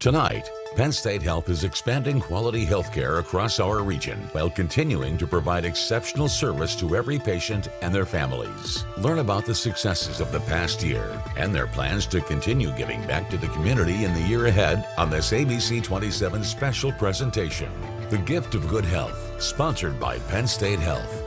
Tonight, Penn State Health is expanding quality health care across our region while continuing to provide exceptional service to every patient and their families. Learn about the successes of the past year and their plans to continue giving back to the community in the year ahead on this ABC 27 special presentation, The Gift of Good Health, sponsored by Penn State Health.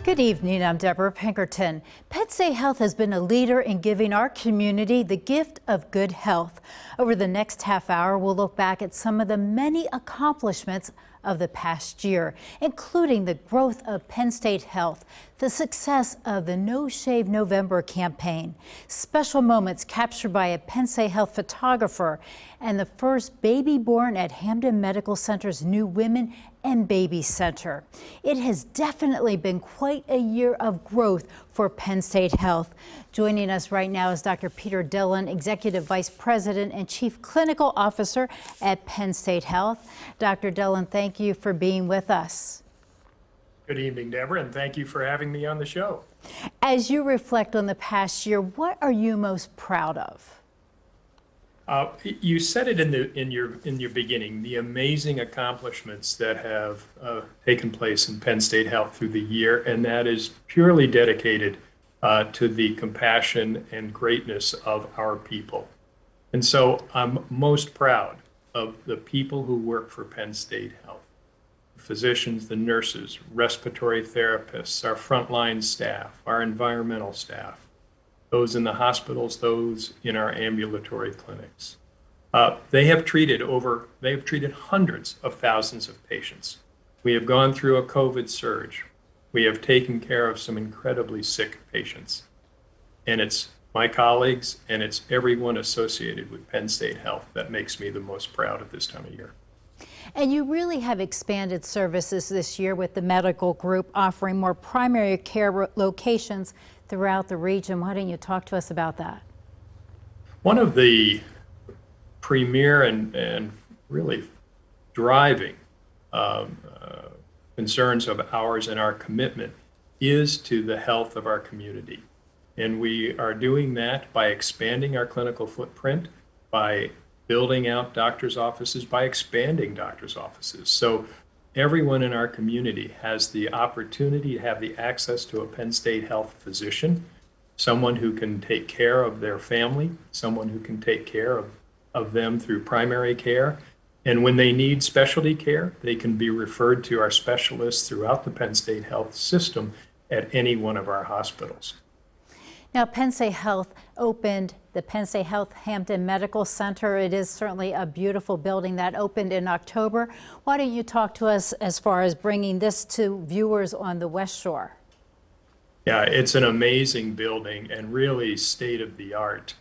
Good evening, I'm Deborah Pinkerton. Penn State Health has been a leader in giving our community the gift of good health. Over the next half hour, we'll look back at some of the many accomplishments of the past year, including the growth of Penn State Health, the success of the No Shave November campaign, special moments captured by a Penn State Health photographer, and the first baby born at Hamden Medical Center's new Women and Baby Center. It has definitely been quite a year of growth for Penn State Health. Joining us right now is Dr. Peter Dillon, Executive Vice President and Chief Clinical Officer at Penn State Health. Dr. Dillon, thank you for being with us. Good evening, Deborah, and thank you for having me on the show. As you reflect on the past year, what are you most proud of? You said it in your beginning, the amazing accomplishments that have taken place in Penn State Health through the year, and that is purely dedicated to the compassion and greatness of our people. And so I'm most proud of the people who work for Penn State Health, the physicians, the nurses, respiratory therapists, our frontline staff, our environmental staff, those in the hospitals, those in our ambulatory clinics. They have treated hundreds of thousands of patients. We have gone through a COVID surge. We have taken care of some incredibly sick patients. And it's my colleagues and it's everyone associated with Penn State Health that makes me the most proud at this time of year. And you really have expanded services this year with the medical group offering more primary care locations throughout the region. Why don't you talk to us about that? One of the premier and really driving concerns of ours and our commitment is to the health of our community. And we are doing that by expanding our clinical footprint, by building out doctors' offices, by expanding doctors' offices. So everyone in our community has the opportunity to have the access to a Penn State Health physician, someone who can take care of their family, someone who can take care of them through primary care. And when they need specialty care, they can be referred to our specialists throughout the Penn State Health system at any one of our hospitals. Now, Penn State Health opened the Penn State Health Hamden Medical Center. It is certainly a beautiful building that opened in October. Why don't you talk to us as far as bringing this to viewers on the West Shore? Yeah, it's an amazing building and really state of the art.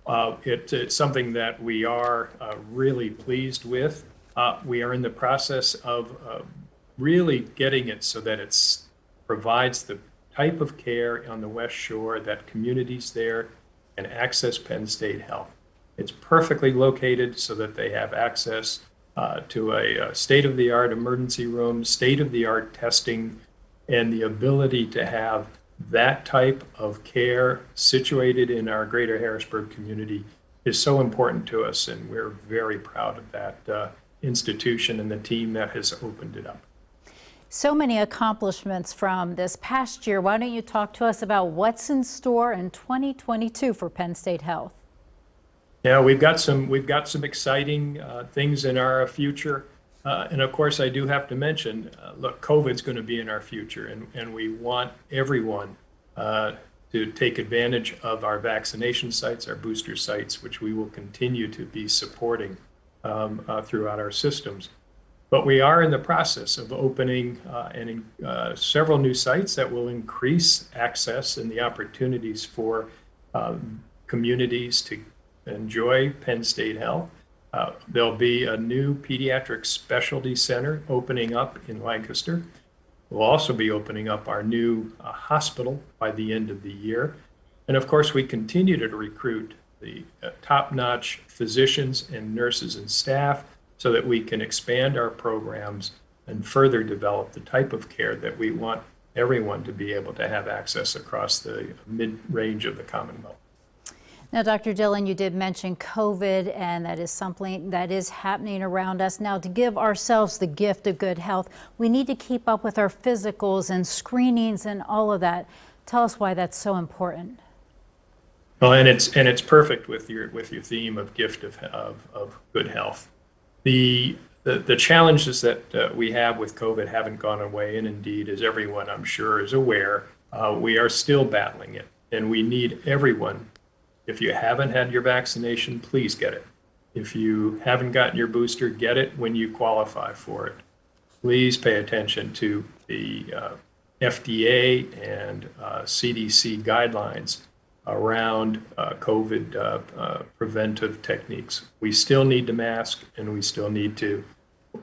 It's something that we are really pleased with. We are in the process of really getting it so that it provides the type of care on the West Shore that communities there can access Penn State Health. It's perfectly located so that they have access to a state-of-the-art emergency room, state-of-the-art testing, and the ability to have that type of care situated in our greater Harrisburg community is so important to us, and we're very proud of that institution and the team that has opened it up. So many accomplishments from this past year. Why don't you talk to us about what's in store in 2022 for Penn State Health? Yeah, we've got some exciting things in our future. And of course, I do have to mention, look, COVID's going to be in our future, and we want everyone to take advantage of our vaccination sites, our booster sites, which we will continue to be supporting throughout our systems. But we are in the process of opening several new sites that will increase access and the opportunities for communities to enjoy Penn State Health. There'll be a new pediatric specialty center opening up in Lancaster. We'll also be opening up our new hospital by the end of the year. And of course, we continue to recruit the top-notch physicians and nurses and staff so that we can expand our programs and further develop the type of care that we want everyone to be able to have access across the mid-range of the Commonwealth. Now, Dr. Dillon, you did mention COVID, and that is something that is happening around us. Now, to give ourselves the gift of good health, we need to keep up with our physicals and screenings and all of that. Tell us why that's so important. Well, and it's perfect with your theme of gift of good health. The challenges that we have with COVID haven't gone away, and indeed, as everyone I'm sure is aware, we are still battling it, and we need everyone. If you haven't had your vaccination, please get it. If you haven't gotten your booster, get it when you qualify for it. Please pay attention to the FDA and CDC guidelines around COVID preventive techniques. We still need to mask, and we still need to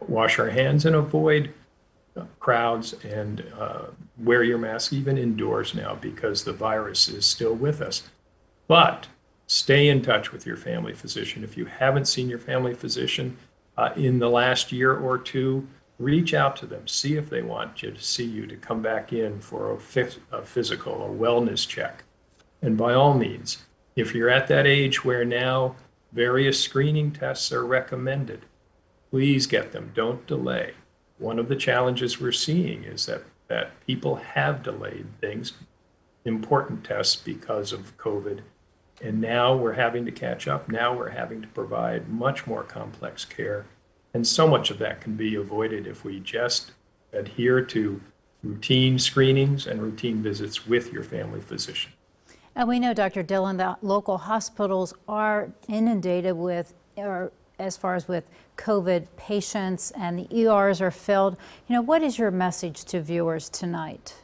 wash our hands and avoid crowds, and wear your mask even indoors now, because the virus is still with us. But stay in touch with your family physician. If you haven't seen your family physician in the last year or two, reach out to them. See if they want you to see you to come back in for a physical, a wellness check. And by all means, if you're at that age where now various screening tests are recommended, please get them. Don't delay. One of the challenges we're seeing is that people have delayed things, important tests, because of COVID. And now we're having to catch up. Now we're having to provide much more complex care. And so much of that can be avoided if we just adhere to routine screenings and routine visits with your family physician. And we know, Dr. Dillon, that local hospitals are inundated with, or as far as with COVID patients, and the ERs are filled. You know, what is your message to viewers tonight?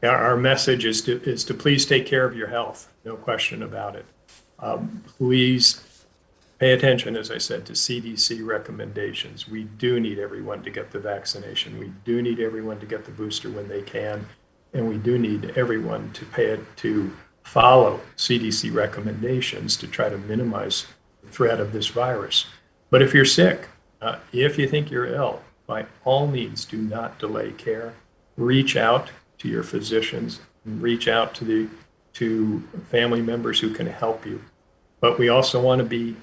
Our message is to please take care of your health, no question about it. Please pay attention, as I said, to CDC recommendations. We do need everyone to get the vaccination. We do need everyone to get the booster when they can, and we do need everyone to follow CDC recommendations to try to minimize the threat of this virus. But if you're sick, if you think you're ill, by all means, do not delay care. Reach out to your physicians, and reach out to family members who can help you. But we also want to be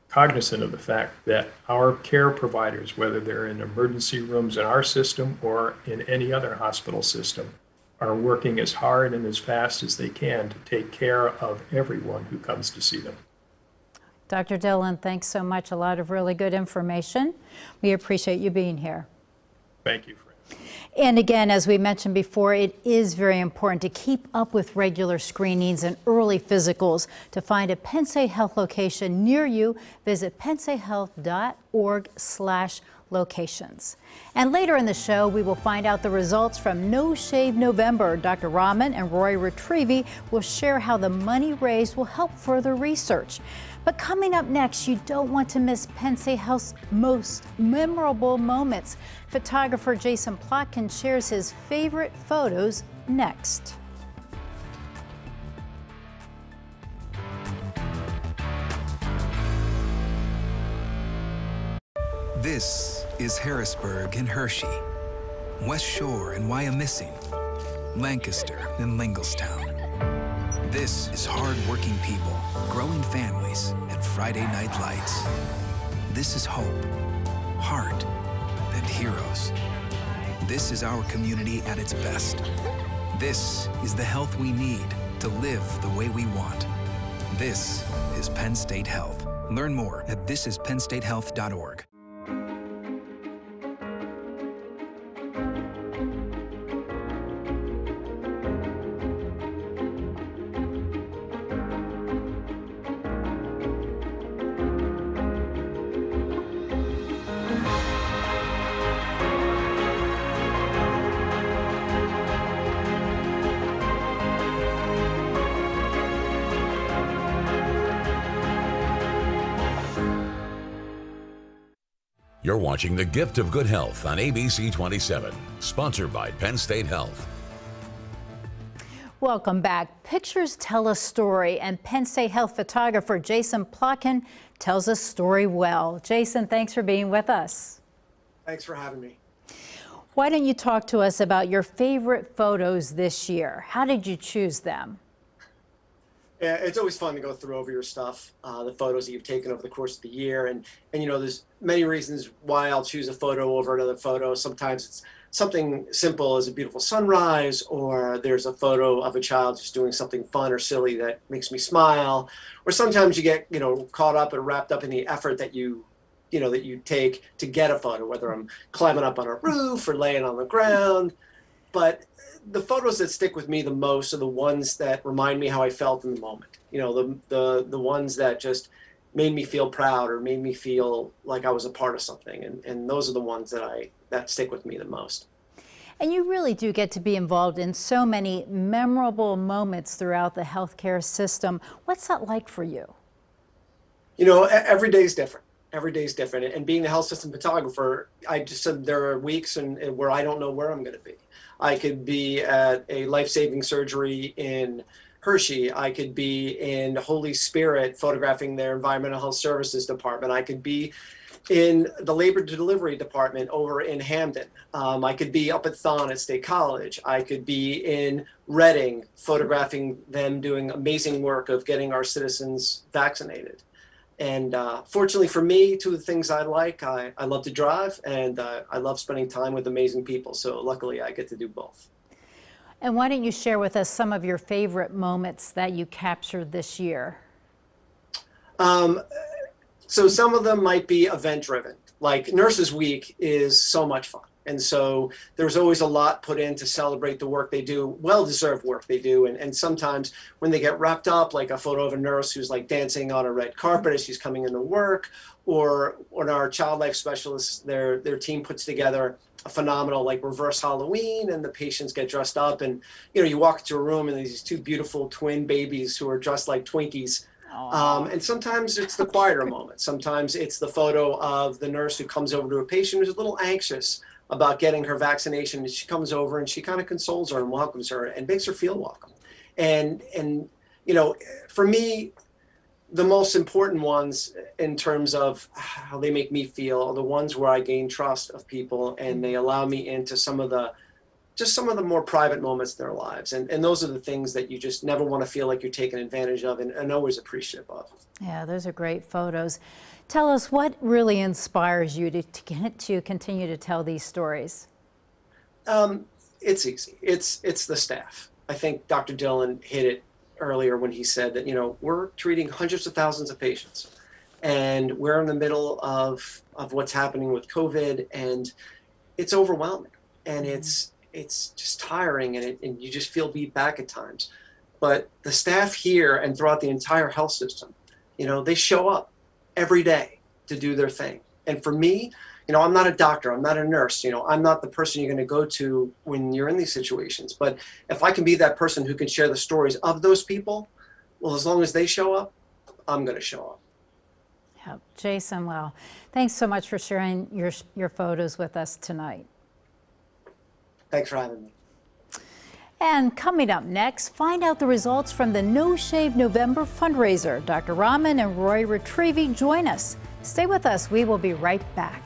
cognizant of the fact that our care providers, whether they're in emergency rooms in our system or in any other hospital system, are working as hard and as fast as they can to take care of everyone who comes to see them. Dr. Dillon, thanks so much. A lot of really good information. We appreciate you being here. Thank you. And again, as we mentioned before, it is very important to keep up with regular screenings and early physicals. To find a Penn State Health location near you, visit pennstatehealth.org/locations. And later in the show, we will find out the results from No Shave November. Dr. Rahman and Roy Retrieve will share how the money raised will help further research. But coming up next, you don't want to miss Penn State Health's most memorable moments. Photographer Jason Plotkin shares his favorite photos next. This is Harrisburg and Hershey, West Shore and Wyomissing, Lancaster and Lingelstown. This is hard-working people, growing families, and Friday night lights. This is hope, heart, and heroes. This is our community at its best. This is the health we need to live the way we want. This is Penn State Health. Learn more at thisisPennStateHealth.org. You're watching The Gift of Good Health on ABC 27, sponsored by Penn State Health. Welcome back. Pictures tell a story, and Penn State Health photographer Jason Plotkin tells a story well. Jason, thanks for being with us. Thanks for having me. Why don't you talk to us about your favorite photos this year? How did you choose them? Yeah, it's always fun to go through over your stuff, the photos that you've taken over the course of the year. And there's many reasons why I'll choose a photo over another photo. Sometimes it's something simple as a beautiful sunrise, or there's a photo of a child just doing something fun or silly that makes me smile. Or sometimes you get, caught up and wrapped up in the effort that that you take to get a photo, whether I'm climbing up on a roof or laying on the ground. But the photos that stick with me the most are the ones that remind me how I felt in the moment. The ones that just made me feel proud or made me feel like I was a part of something. And those are the ones that stick with me the most. And you really do get to be involved in so many memorable moments throughout the healthcare system. What's that like for you? Every day is different. Every day is different. And being a health system photographer, I just said there are weeks where I don't know where I'm going to be. I could be at a life-saving surgery in Hershey. I could be in Holy Spirit photographing their environmental health services department. I could be in the labor delivery department over in Hamden. I could be up at Thon at State College. I could be in Reading photographing them doing amazing work of getting our citizens vaccinated. And fortunately for me, two of the things I like, I love to drive, and I love spending time with amazing people. So luckily, I get to do both. And why don't you share with us some of your favorite moments that you captured this year? So some of them might be event-driven. Like Nurses Week is so much fun. And so there's always a lot put in to celebrate the work they do, well-deserved work they do. And sometimes when they get wrapped up, like a photo of a nurse who's like dancing on a red carpet as she's coming into work, or when our child life specialists, their team puts together a phenomenal like reverse Halloween, and the patients get dressed up, and you walk into a room and there's these two beautiful twin babies who are dressed like Twinkies. And sometimes it's the quieter moment. Sometimes it's the photo of the nurse who comes over to a patient who's a little anxious about getting her vaccination, and she comes over and she kind of consoles her and welcomes her and makes her feel welcome. And for me, the most important ones in terms of how they make me feel are the ones where I gain trust of people and they allow me into some of the more private moments in their lives. And those are the things that you just never want to feel like you're taken advantage of and always appreciative of. Yeah, those are great photos. Tell us what really inspires you to continue to tell these stories. It's easy. It's the staff. I think Dr. Dillon hit it earlier when he said that, we're treating hundreds of thousands of patients, and we're in the middle of what's happening with COVID, and it's overwhelming, and it's just tiring, and you just feel beat back at times. But the staff here and throughout the entire health system, they show up every day to do their thing. And for me, I'm not a doctor, I'm not a nurse, I'm not the person you're going to go to when you're in these situations. But if I can be that person who can share the stories of those people, well, as long as they show up, I'm going to show up. Yep. Jason, well, thanks so much for sharing your photos with us tonight. Thanks for having me. And coming up next, find out the results from the No Shave November fundraiser. Dr. Rahman and Roy Retrieve join us. Stay with us. We will be right back.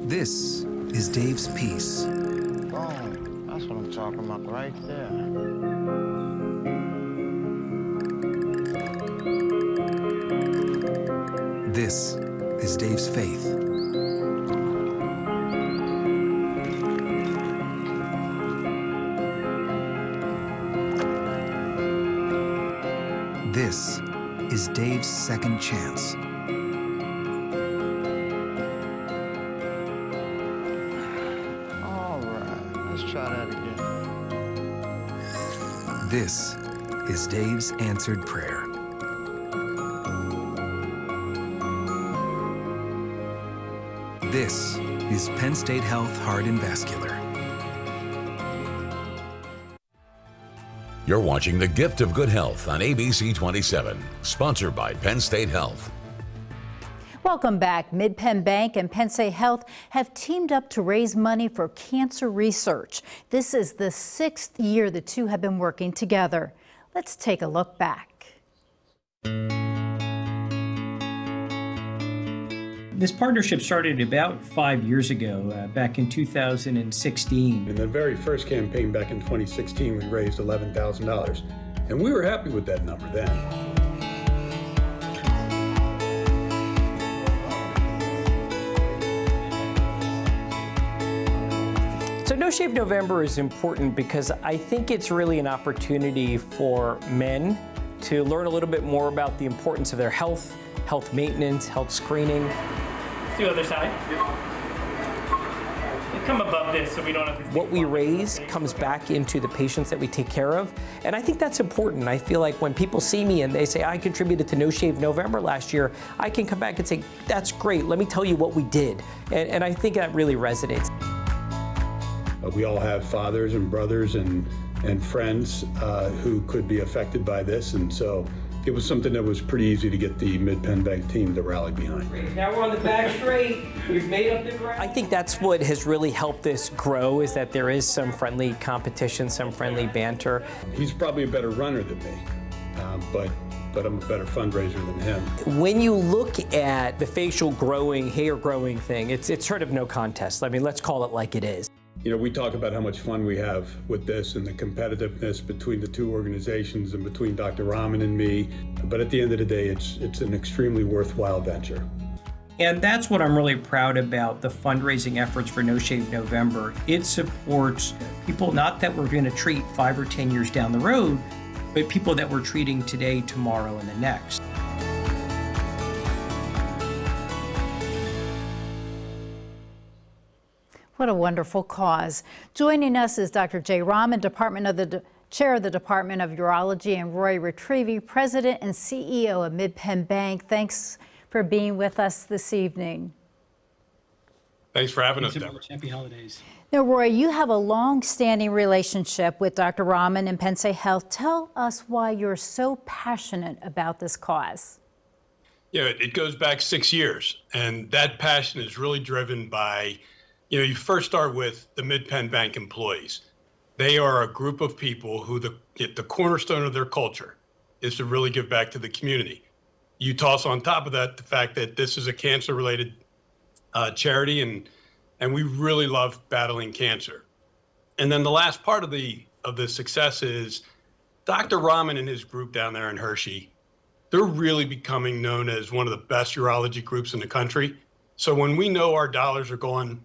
This is Dave's piece. That's what I'm talking about right there. This is Dave's faith. This is Dave's second chance. Try that again. This is Dave's answered prayer. This is Penn State Health Heart and Vascular. You're watching The Gift of Good Health on ABC 27, sponsored by Penn State Health. Welcome back. Mid-Penn Bank and Penn State Health have teamed up to raise money for cancer research. This is the 6th year the two have been working together. Let's take a look back. This partnership started about 5 years ago, back in 2016. In the very first campaign back in 2016, we raised $11,000, and we were happy with that number then. So No Shave November is important because I think it's really an opportunity for men to learn a little bit more about the importance of their health, health maintenance, health screening. The other side. Come above this so we don't have to. What we raise comes back into the patients that we take care of, and I think that's important. I feel like when people see me and they say, I contributed to No Shave November last year, I can come back and say, that's great, let me tell you what we did. And I think that really resonates. We all have fathers and brothers and friends who could be affected by this, and so it was something that was pretty easy to get the Mid-Penn Bank team to rally behind. Now we're on the back straight. We've made up the ground. I think that's what has really helped this grow, is that there is some friendly competition, some friendly banter. He's probably a better runner than me, but I'm a better fundraiser than him. When you look at the facial growing, hair growing thing, it's sort of no contest. I mean, let's call it like it is. You know, we talk about how much fun we have with this and the competitiveness between the two organizations and between Dr. Rahman and me. But at the end of the day, it's an extremely worthwhile venture. And that's what I'm really proud about, the fundraising efforts for No Shave November. It supports people, not that we're going to treat 5 or 10 years down the road, but people that we're treating today, tomorrow, and the next. What a wonderful cause. Joining us is Dr. Jay Rahman, Chair of the Department of Urology, and Roy Retrieve, President and CEO of Mid-Penn Bank. Thanks for being with us this evening. Thanks for having us, Deborah. Happy holidays. Now, Roy, you have a long-standing relationship with Dr. Rahman and Penn State Health. Tell us why you're so passionate about this cause. Yeah, it goes back 6 years, and that passion is really driven by, you first start with the Mid-Penn Bank employees. They are a group of people who the cornerstone of their culture is to really give back to the community. You toss on top of that the fact that this is a cancer-related charity, and we really love battling cancer. And then the last part of the success is Dr. Rahman and his group down there in Hershey. They're really becoming known as one of the best urology groups in the country. So when we know our dollars are going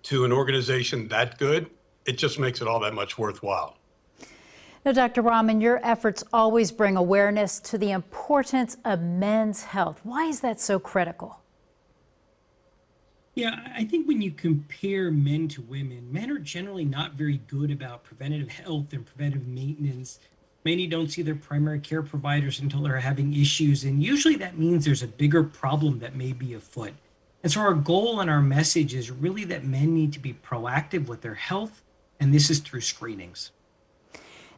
to an organization that good, it just makes it all that much worthwhile. Now, Dr. Rahman, your efforts always bring awareness to the importance of men's health. Why is that so critical? Yeah, I think when you compare men to women, men are generally not very good about preventative health and preventive maintenance. Many don't see their primary care providers until they're having issues, and usually that means there's a bigger problem that may be afoot. And so our goal and our message is really that men need to be proactive with their health, and this is through screenings.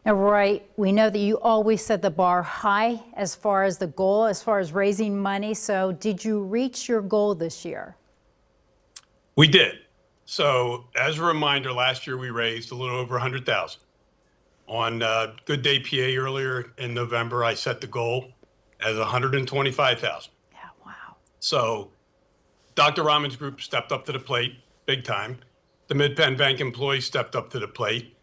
Now, Roy, we know that you always set the bar high as far as the goal, as far as raising money. So did you reach your goal this year? We did. So as a reminder, last year we raised a little over $100,000. On Good Day PA earlier in November, I set the goal as $125,000. Yeah, wow. So Dr. Rahman's group stepped up to the plate big time. The Mid-Penn Bank employees stepped up to the plate.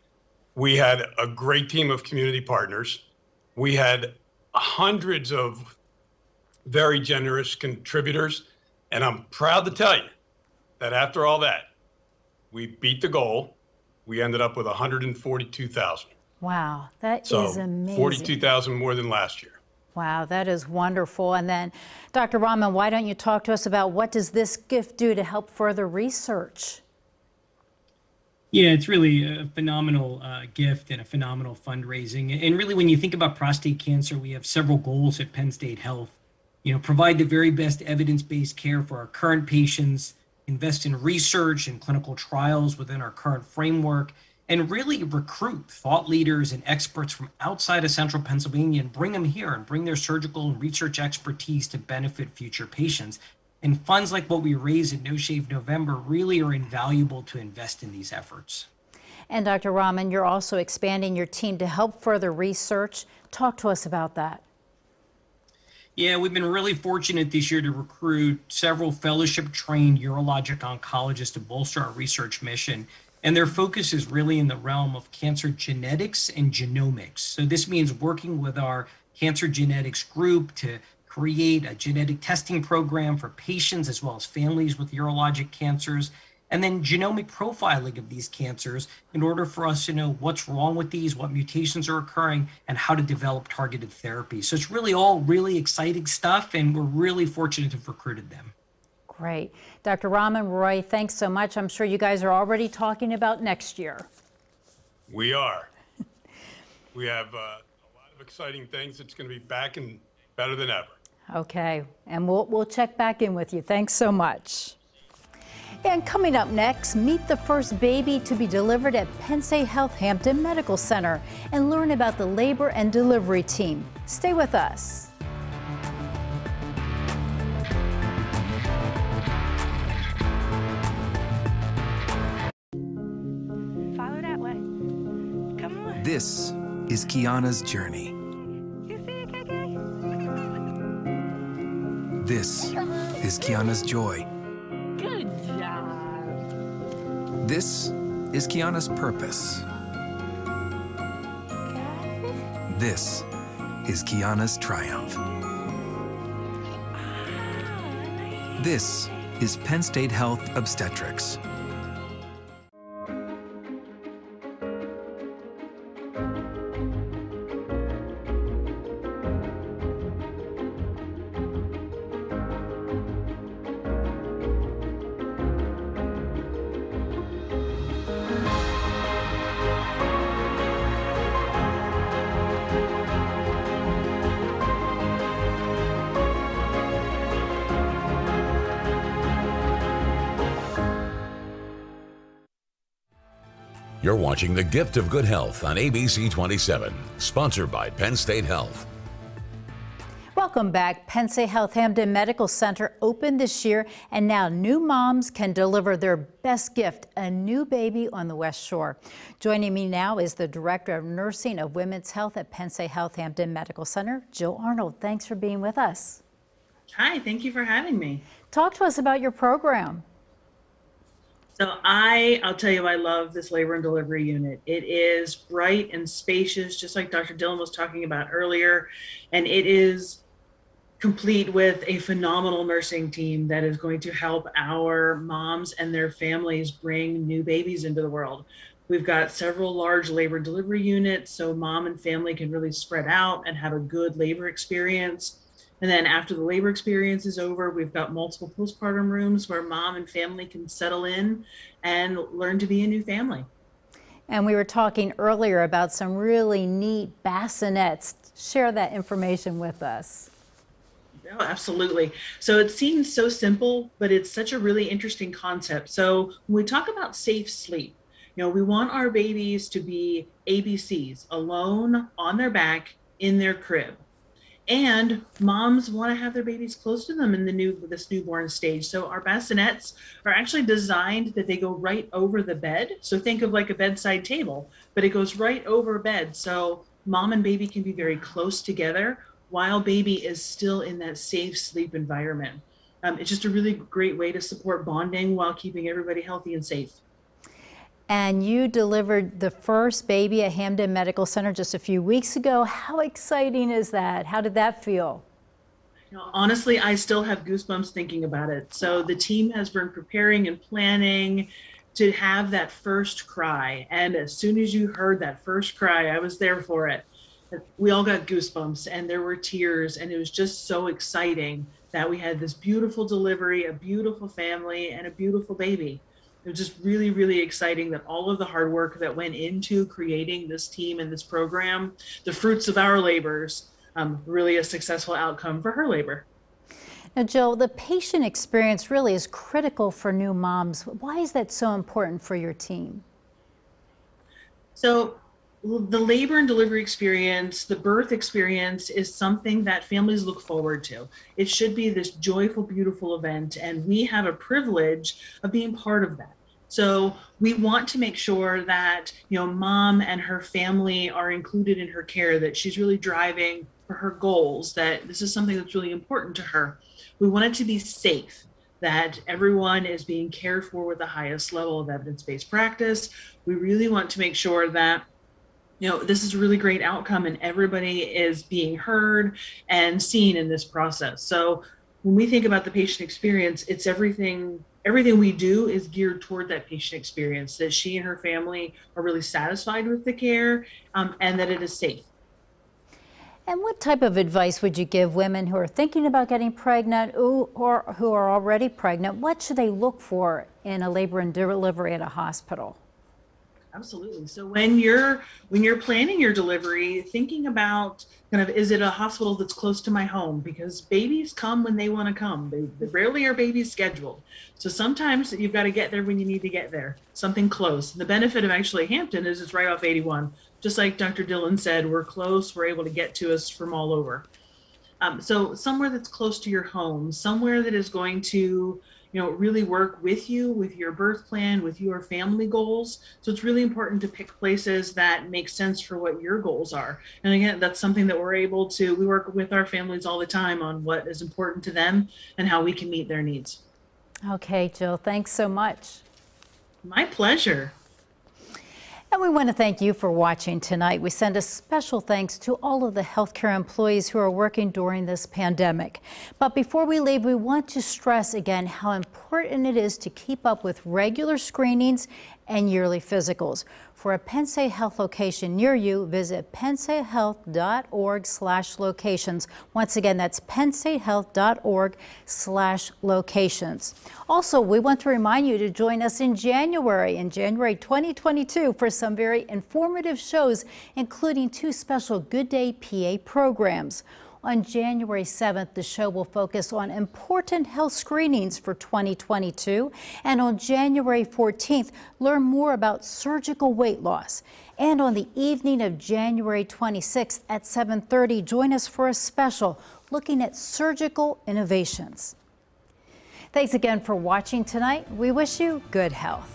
We had a great team of community partners. We had hundreds of very generous contributors. And I'm proud to tell you that after all that, we beat the goal. We ended up with $142,000. Wow, that is amazing. $42,000 more than last year. Wow, that is wonderful. And then, Dr. Rahman, why don't you talk to us about what does this gift do to help further research? Yeah, it's really a phenomenal gift and a phenomenal fundraising. And really, when you think about prostate cancer, we have several goals at Penn State Health. Provide the very best evidence-based care for our current patients, invest in research and clinical trials within our current framework, and really recruit thought leaders and experts from outside of central Pennsylvania and bring them here and bring their surgical and research expertise to benefit future patients. And funds like what we raise at No Shave November really are invaluable to invest in these efforts. And Dr. Rahman, you're also expanding your team to help further research. Talk to us about that. Yeah, we've been really fortunate this year to recruit several fellowship-trained urologic oncologists to bolster our research mission. And their focus is really in the realm of cancer genetics and genomics. So this means working with our cancer genetics group to create a genetic testing program for patients as well as families with urologic cancers, and then genomic profiling of these cancers in order for us to know what's wrong with these, what mutations are occurring, and how to develop targeted therapy. So it's really all really exciting stuff, and we're really fortunate to have recruited them. Great. Dr. Rahman, Roy, thanks so much. I'm sure you guys are already talking about next year. We are. We have a lot of exciting things. It's going to be back and better than ever. Okay, and we'll check back in with you. Thanks so much. And coming up next, meet the first baby to be delivered at Penn State Health Hampton Medical Center and learn about the labor and delivery team. Stay with us. Follow that way. Come on. This is Kiana's journey. You see it, KK? This is Kiana's joy. Good job. This is Kiana's purpose. This is Kiana's triumph. This is Penn State Health Obstetrics. You're watching The Gift of Good Health on ABC 27, sponsored by Penn State Health. Welcome back. Penn State Health Hampton Medical Center opened this year, and now new moms can deliver their best gift, a new baby on the West Shore. Joining me now is the Director of Nursing of Women's Health at Penn State Health Hampton Medical Center, Joe Arnold. Thanks for being with us. Hi, thank you for having me. Talk to us about your program. So I'll tell you, I love this labor and delivery unit. It is bright and spacious, just like Dr. Dillon was talking about earlier, and it is complete with a phenomenal nursing team that is going to help our moms and their families bring new babies into the world. We've got several large labor and delivery units, so mom and family can really spread out and have a good labor experience. And then after the labor experience is over, we've got multiple postpartum rooms where mom and family can settle in and learn to be a new family. And we were talking earlier about some really neat bassinets. Share that information with us. Oh, absolutely. So it seems so simple, but it's such a really interesting concept. So when we talk about safe sleep, we want our babies to be ABCs, alone, on their back, in their crib. And moms want to have their babies close to them in this newborn stage. So our bassinets are actually designed that they go right over the bed. So think of like a bedside table, but it goes right over bed. So mom and baby can be very close together while baby is still in that safe sleep environment. It's just a really great way to support bonding while keeping everybody healthy and safe. And you delivered the first baby at Hampton Medical Center just a few weeks ago. How exciting is that? How did that feel? Honestly, I still have goosebumps thinking about it. So the team has been preparing and planning to have that first cry. And as soon as you heard that first cry, I was there for it. We all got goosebumps and there were tears, and it was just so exciting that we had this beautiful delivery, a beautiful family, and a beautiful baby. It was just really, really exciting that all of the hard work that went into creating this team and this program, the fruits of our labors, really a successful outcome for her labor. Now, Jill, the patient experience really is critical for new moms. Why is that so important for your team? So the labor and delivery experience, the birth experience is something that families look forward to. It should be this joyful, beautiful event, and we have a privilege of being part of that. So we want to make sure that, mom and her family are included in her care, that she's really driving for her goals, that this is something that's really important to her. We want it to be safe, that everyone is being cared for with the highest level of evidence-based practice. We really want to make sure that this is a really great outcome and everybody is being heard and seen in this process. So when we think about the patient experience, it's everything we do is geared toward that patient experience, that she and her family are really satisfied with the care, and that it is safe. And what type of advice would you give women who are thinking about getting pregnant or who are already pregnant? What should they look for in a labor and delivery at a hospital? Absolutely. So when you're planning your delivery, thinking about is it a hospital that's close to my home? Because babies come when they want to come. They rarely are babies scheduled. So sometimes you've got to get there when you need to get there, something close. The benefit of actually Hampton is it's right off 81. Just like Dr. Dillon said, we're close, we're able to get to us from all over. So somewhere that's close to your home, somewhere that is going to really work with you, with your birth plan, with your family goals. So it's really important to pick places that make sense for what your goals are. And again, that's something that we work with our families all the time on what is important to them and how we can meet their needs. Okay, Jill, thanks so much. My pleasure. And we want to thank you for watching tonight. We send a special thanks to all of the healthcare employees who are working during this pandemic. But before we leave, we want to stress again how important it is to keep up with regular screenings and yearly physicals. For a Penn State Health location near you, visit pennstatehealth.org/locations. Once again, that's pennstatehealth.org/locations. Also, we want to remind you to join us in January 2022 for some very informative shows, including 2 special Good Day PA programs. On January 7th, the show will focus on important health screenings for 2022. And on January 14th, learn more about surgical weight loss. And on the evening of January 26th at 7:30, join us for a special looking at surgical innovations. Thanks again for watching tonight. We wish you good health.